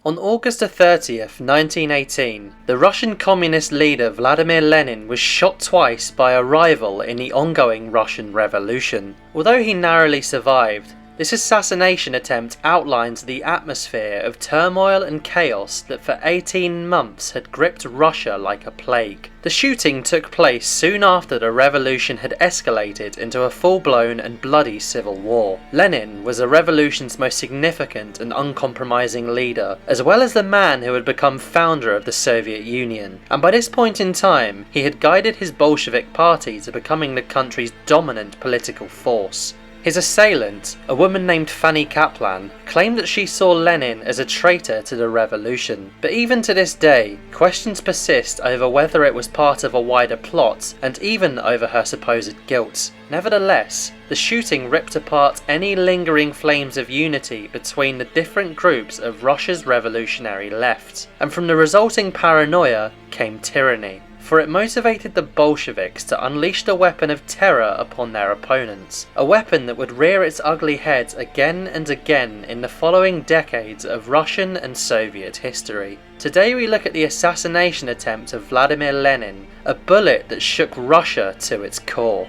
On August 30th, 1918, the Russian communist leader Vladimir Lenin was shot twice by a rival in the ongoing Russian Revolution. Although he narrowly survived, this assassination attempt outlines the atmosphere of turmoil and chaos that for 18 months had gripped Russia like a plague. The shooting took place soon after the revolution had escalated into a full-blown and bloody civil war. Lenin was the revolution's most significant and uncompromising leader, as well as the man who had become founder of the Soviet Union, and by this point in time, he had guided his Bolshevik party to becoming the country's dominant political force. His assailant, a woman named Fanny Kaplan, claimed that she saw Lenin as a traitor to the revolution. But even to this day, questions persist over whether it was part of a wider plot and even over her supposed guilt. Nevertheless, the shooting ripped apart any lingering flames of unity between the different groups of Russia's revolutionary left, and from the resulting paranoia came tyranny. For it motivated the Bolsheviks to unleash the weapon of terror upon their opponents, a weapon that would rear its ugly head again and again in the following decades of Russian and Soviet history. Today we look at the assassination attempt of Vladimir Lenin, a bullet that shook Russia to its core.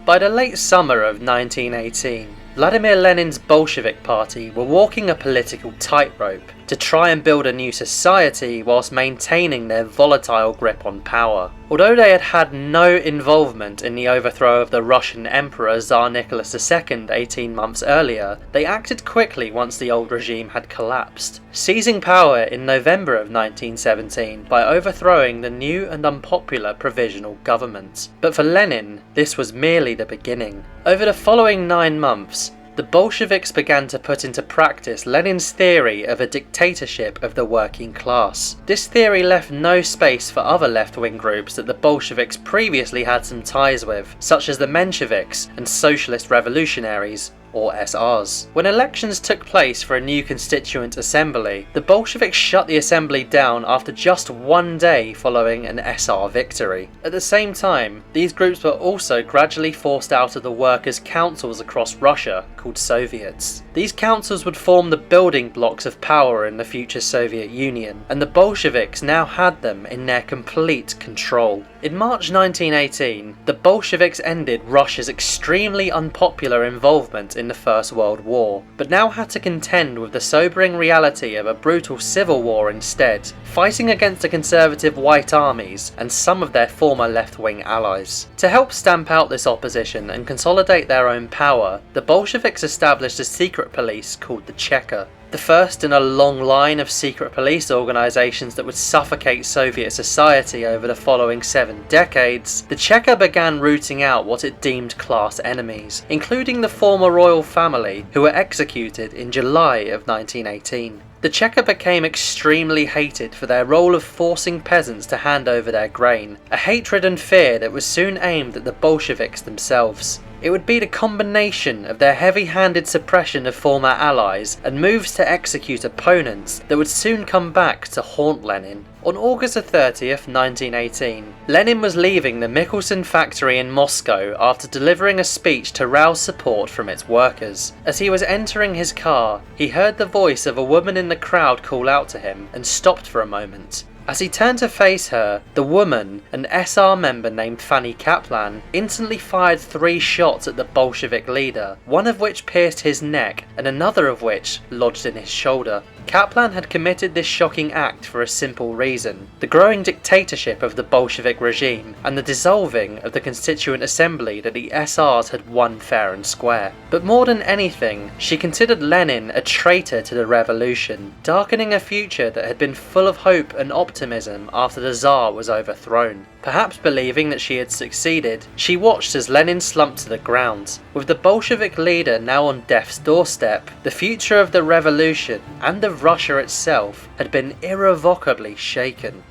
By the late summer of 1918, Vladimir Lenin's Bolshevik party were walking a political tightrope to try and build a new society whilst maintaining their volatile grip on power. Although they had had no involvement in the overthrow of the Russian Emperor Tsar Nicholas II 18 months earlier, they acted quickly once the old regime had collapsed, seizing power in November of 1917 by overthrowing the new and unpopular provisional government. But for Lenin, this was merely the beginning. Over the following 9 months, the Bolsheviks began to put into practice Lenin's theory of a dictatorship of the working class. This theory left no space for other left-wing groups that the Bolsheviks previously had some ties with, such as the Mensheviks and Socialist Revolutionaries, or SRs. When elections took place for a new constituent assembly, the Bolsheviks shut the assembly down after just 1 day following an SR victory. At the same time, these groups were also gradually forced out of the workers' councils across Russia, called Soviets. These councils would form the building blocks of power in the future Soviet Union, and the Bolsheviks now had them in their complete control. In March 1918, the Bolsheviks ended Russia's extremely unpopular involvement in the First World War, but now had to contend with the sobering reality of a brutal civil war instead, fighting against the conservative White armies and some of their former left-wing allies. To help stamp out this opposition and consolidate their own power, the Bolsheviks established a secret police called the Cheka. The first in a long line of secret police organisations that would suffocate Soviet society over the following 7 decades, the Cheka began rooting out what it deemed class enemies, including the former royal family, who were executed in July of 1918. The Cheka became extremely hated for their role of forcing peasants to hand over their grain, a hatred and fear that was soon aimed at the Bolsheviks themselves. It would be the combination of their heavy-handed suppression of former allies and moves to execute opponents that would soon come back to haunt Lenin. On August 30th, 1918, Lenin was leaving the Mikhelson factory in Moscow after delivering a speech to rouse support from its workers. As he was entering his car, he heard the voice of a woman in the crowd call out to him and stopped for a moment. As he turned to face her, the woman, an SR member named Fanny Kaplan, instantly fired 3 shots at the Bolshevik leader, one of which pierced his neck and another of which lodged in his shoulder. Kaplan had committed this shocking act for a simple reason: the growing dictatorship of the Bolshevik regime and the dissolving of the Constituent Assembly that the SRs had won fair and square. But more than anything, she considered Lenin a traitor to the revolution, darkening a future that had been full of hope and optimism after the Tsar was overthrown. Perhaps believing that she had succeeded, she watched as Lenin slumped to the ground. With the Bolshevik leader now on death's doorstep, the future of the revolution and of Russia itself had been irrevocably shaken.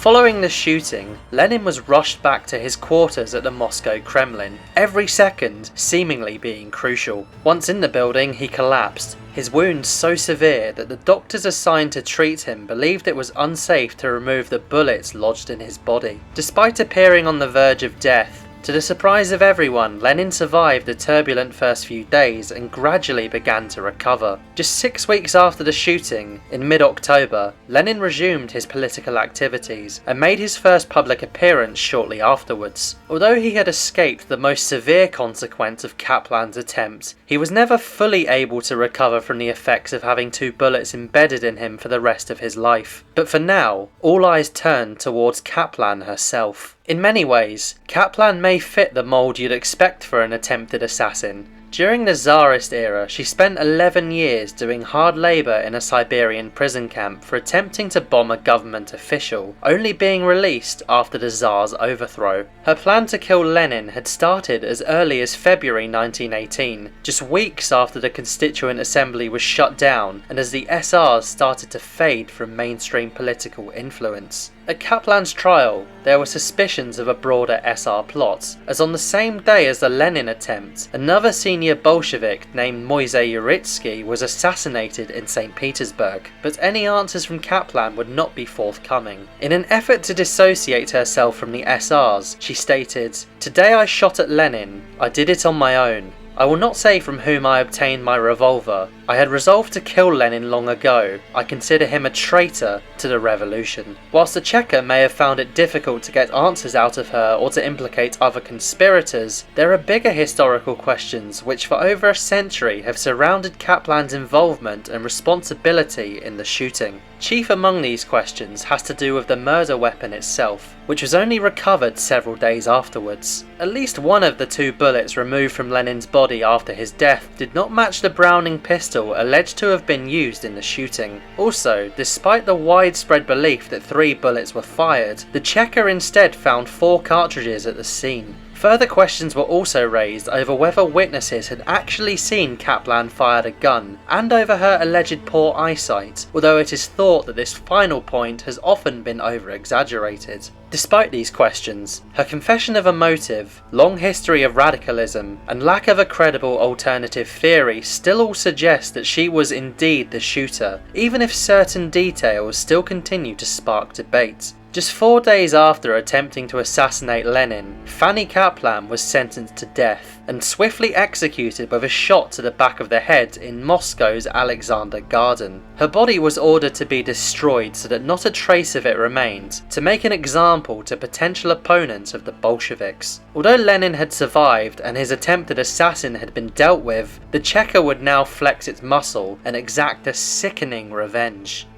Following the shooting, Lenin was rushed back to his quarters at the Moscow Kremlin, every second seemingly being crucial. Once in the building, he collapsed, his wounds so severe that the doctors assigned to treat him believed it was unsafe to remove the bullets lodged in his body. Despite appearing on the verge of death, to the surprise of everyone, Lenin survived the turbulent first few days and gradually began to recover. Just 6 weeks after the shooting, in mid-October, Lenin resumed his political activities and made his first public appearance shortly afterwards. Although he had escaped the most severe consequence of Kaplan's attempt, he was never fully able to recover from the effects of having 2 bullets embedded in him for the rest of his life. But for now, all eyes turned towards Kaplan herself. In many ways, Kaplan may fit the mould you'd expect for an attempted assassin. During the Tsarist era, she spent 11 years doing hard labour in a Siberian prison camp for attempting to bomb a government official, only being released after the Tsar's overthrow. Her plan to kill Lenin had started as early as February 1918, just weeks after the Constituent Assembly was shut down and as the SRs started to fade from mainstream political influence. At Kaplan's trial, there were suspicions of a broader SR plot, as on the same day as the Lenin attempt, another senior Bolshevik named Moisey Uritsky was assassinated in St. Petersburg, but any answers from Kaplan would not be forthcoming. In an effort to dissociate herself from the SRs, she stated, "Today I shot at Lenin. I did it on my own. I will not say from whom I obtained my revolver. I had resolved to kill Lenin long ago. I consider him a traitor to the revolution." Whilst the Cheka may have found it difficult to get answers out of her or to implicate other conspirators, there are bigger historical questions which for over a century have surrounded Kaplan's involvement and responsibility in the shooting. Chief among these questions has to do with the murder weapon itself, which was only recovered several days afterwards. At least one of the 2 bullets removed from Lenin's body after his death did not match the Browning pistol alleged to have been used in the shooting. Also, despite the widespread belief that 3 bullets were fired, the Cheka instead found 4 cartridges at the scene. Further questions were also raised over whether witnesses had actually seen Kaplan fire the gun, and over her alleged poor eyesight, although it is thought that this final point has often been over-exaggerated. Despite these questions, her confession of a motive, long history of radicalism, and lack of a credible alternative theory still all suggest that she was indeed the shooter, even if certain details still continue to spark debate. Just 4 days after attempting to assassinate Lenin, Fanny Kaplan was sentenced to death and swiftly executed with a shot to the back of the head in Moscow's Alexander Garden. Her body was ordered to be destroyed so that not a trace of it remained, to make an example to potential opponents of the Bolsheviks. Although Lenin had survived and his attempted assassin had been dealt with, the Cheka would now flex its muscle and exact a sickening revenge.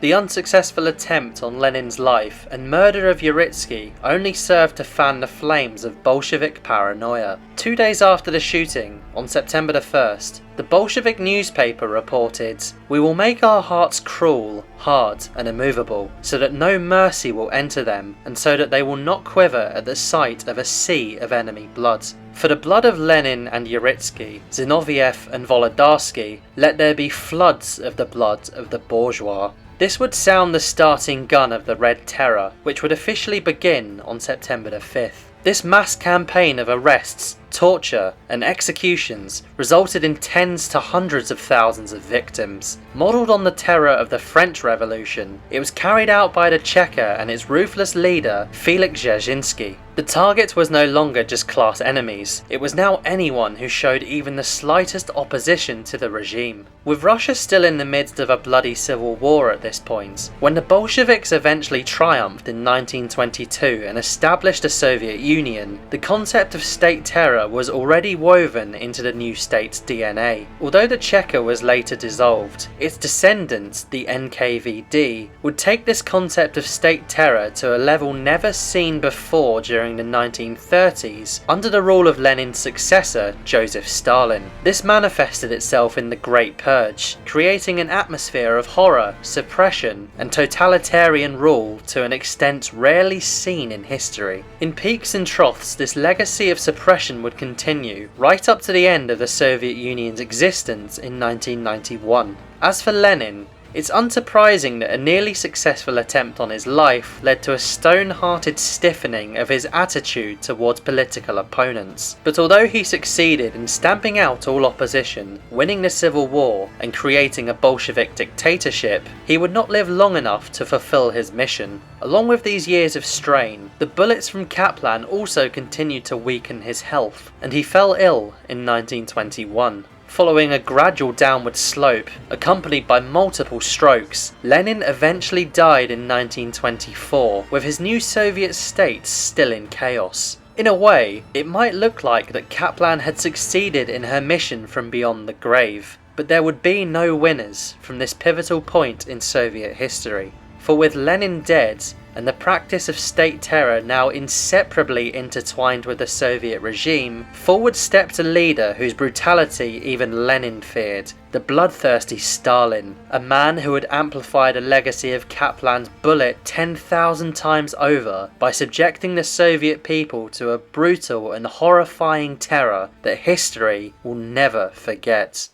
The unsuccessful attempt on Lenin's life and murder of Uritsky only served to fan the flames of Bolshevik paranoia. 2 days after the shooting, on September the 1st, the Bolshevik newspaper reported, "We will make our hearts cruel, hard and immovable, so that no mercy will enter them, and so that they will not quiver at the sight of a sea of enemy blood. For the blood of Lenin and Uritsky, Zinoviev and Volodarsky, let there be floods of the blood of the bourgeois." This would sound the starting gun of the Red Terror, which would officially begin on September the 5th. This mass campaign of arrests, torture and executions resulted in tens to hundreds of thousands of victims. Modelled on the terror of the French Revolution, it was carried out by the Cheka and its ruthless leader, Felix Dzerzhinsky. The target was no longer just class enemies, it was now anyone who showed even the slightest opposition to the regime. With Russia still in the midst of a bloody civil war at this point, when the Bolsheviks eventually triumphed in 1922 and established the Soviet Union, the concept of state terror was already woven into the new state's DNA. Although the Cheka was later dissolved, its descendants, the NKVD, would take this concept of state terror to a level never seen before during during the 1930s under the rule of Lenin's successor, Joseph Stalin. This manifested itself in the Great Purge, creating an atmosphere of horror, suppression, and totalitarian rule to an extent rarely seen in history. In peaks and troughs, this legacy of suppression would continue, right up to the end of the Soviet Union's existence in 1991. As for Lenin, it's unsurprising that a nearly successful attempt on his life led to a stone-hearted stiffening of his attitude towards political opponents. But although he succeeded in stamping out all opposition, winning the Civil War, and creating a Bolshevik dictatorship, he would not live long enough to fulfill his mission. Along with these years of strain, the bullets from Kaplan also continued to weaken his health, and he fell ill in 1921. Following a gradual downward slope, accompanied by multiple strokes, Lenin eventually died in 1924, with his new Soviet state still in chaos. In a way, it might look like that Kaplan had succeeded in her mission from beyond the grave, but there would be no winners from this pivotal point in Soviet history. For with Lenin dead, and the practice of state terror now inseparably intertwined with the Soviet regime, forward stepped a leader whose brutality even Lenin feared, the bloodthirsty Stalin, a man who had amplified a legacy of Kaplan's bullet 10,000 times over by subjecting the Soviet people to a brutal and horrifying terror that history will never forget.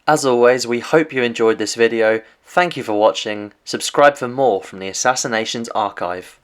As always, we hope you enjoyed this video. Thank you for watching. Subscribe for more from the Assassinations Archive.